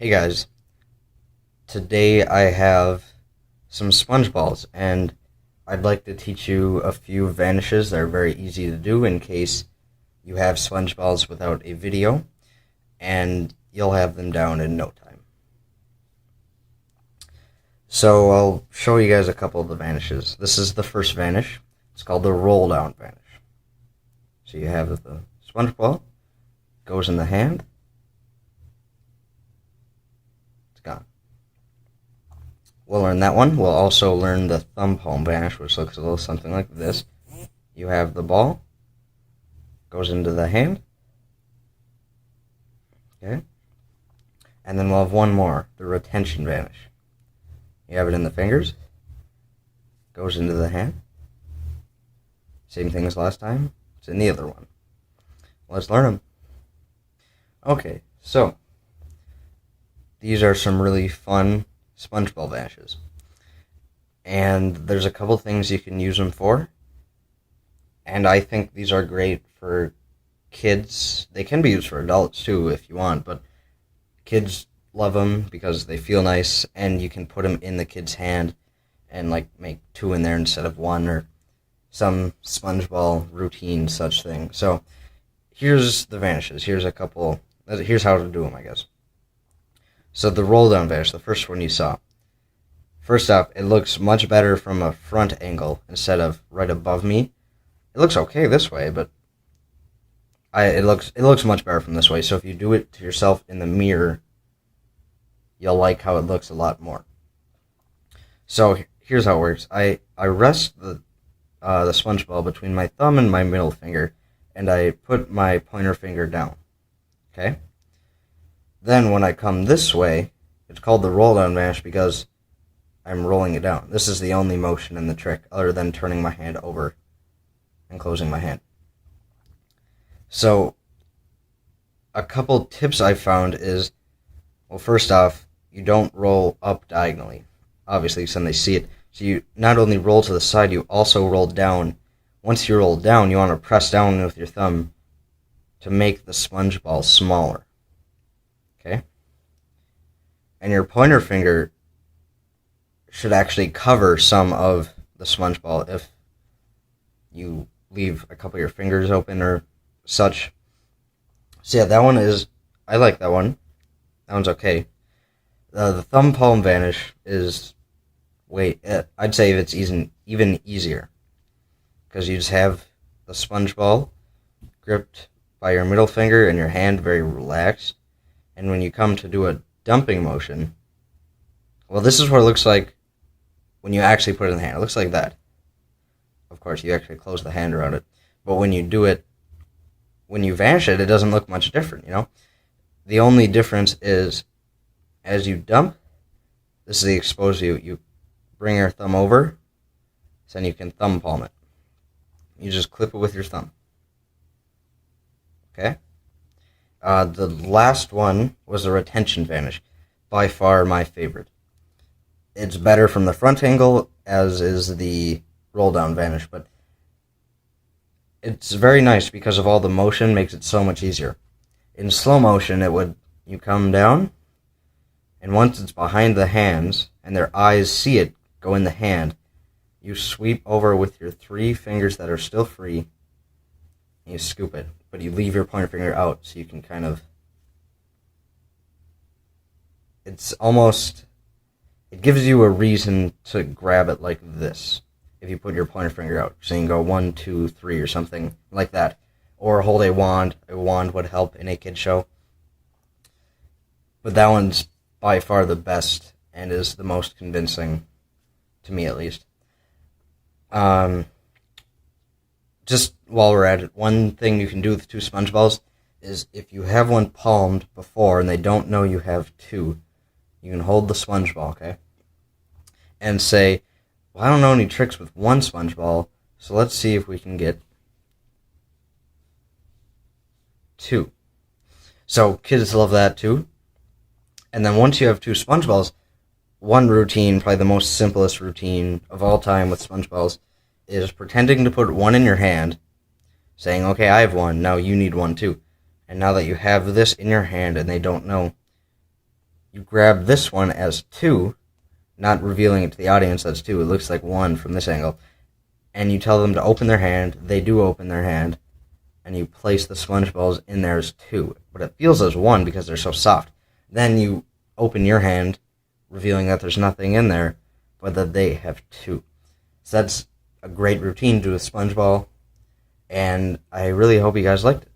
Hey guys, today I have some sponge balls and I'd like to teach you a few vanishes that are very easy to do in case you have sponge balls without a video, and you'll have them down in no time. So I'll show you guys a couple of the vanishes. This is the first vanish. It's called the roll down vanish. So you have the sponge ball, goes in the hand, it's gone. We'll learn that one. We'll also learn the thumb palm vanish, which looks a little something like this. You have the ball, goes into the hand, okay? And then we'll have one more, the retention vanish. You have it in the fingers, goes into the hand. Same thing as last time, it's in the other one. Let's learn them. Okay, so these are some really fun sponge ball vanishes. And there's a couple things you can use them for. And I think these are great for kids. They can be used for adults too if you want, but kids love them because they feel nice, and you can put them in the kid's hand and like make two in there instead of one, or some sponge ball routine such thing. So here's the vanishes. Here's how to do them, I guess. So the roll down vanish, the first one you saw. First off, it looks much better from a front angle instead of right above me. It looks okay this way, but it looks much better from this way. So if you do it to yourself in the mirror, you'll like how it looks a lot more. So here's how it works. I rest the sponge ball between my thumb and my middle finger, and I put my pointer finger down. Okay? Then when I come this way, it's called the roll down vanish because I'm rolling it down. This is the only motion in the trick other than turning my hand over and closing my hand. So a couple tips I found is, well, first off, you don't roll up diagonally, obviously, so they see it. So you not only roll to the side, you also roll down. Once you roll down, you want to press down with your thumb to make the sponge ball smaller. Okay? And your pointer finger should actually cover some of the sponge ball if you leave a couple of your fingers open or such. So yeah, I like that one. That one's okay. The thumb palm vanish is, I'd say it's even easier, because you just have the sponge ball gripped by your middle finger and your hand very relaxed. And when you come to do a dumping motion, well, this is what it looks like when you actually put it in the hand. It looks like that. Of course, you actually close the hand around it. But when you do it, when you vanish it, it doesn't look much different, you know? The only difference is, as you dump, this is the exposed view. You bring your thumb over, so then you can thumb palm it. You just clip it with your thumb. Okay? The last one was the retention vanish. By far my favorite. It's better from the front angle, as is the roll down vanish, but it's very nice because of all the motion, makes it so much easier. In slow motion, you come down, and once it's behind the hands and their eyes see it go in the hand, you sweep over with your three fingers that are still free, and you scoop it, but you leave your pointer finger out so you can kind of, it gives you a reason to grab it like this. If you put your pointer finger out, so you can go 1, 2, 3 or something like that. Or hold a wand. A wand would help in a kid show. But that one's by far the best and is the most convincing, to me at least. Just while we're at it, one thing you can do with two sponge balls is, if you have one palmed before and they don't know you have two, you can hold the sponge ball, okay? And say, well, I don't know any tricks with one sponge ball, so let's see if we can get two. So kids love that too. And then once you have two sponge balls, one routine, probably the most simplest routine of all time with sponge balls, is pretending to put one in your hand, saying, okay, I have one, now you need one too. And now that you have this in your hand and they don't know, you grab this one as 2, not revealing it to the audience as 2. It looks like 1 from this angle. And you tell them to open their hand. They do open their hand. And you place the sponge balls in there as 2. But it feels as 1 because they're so soft. Then you open your hand, revealing that there's nothing in there, but that they have 2. So that's a great routine to do with sponge ball. And I really hope you guys liked it.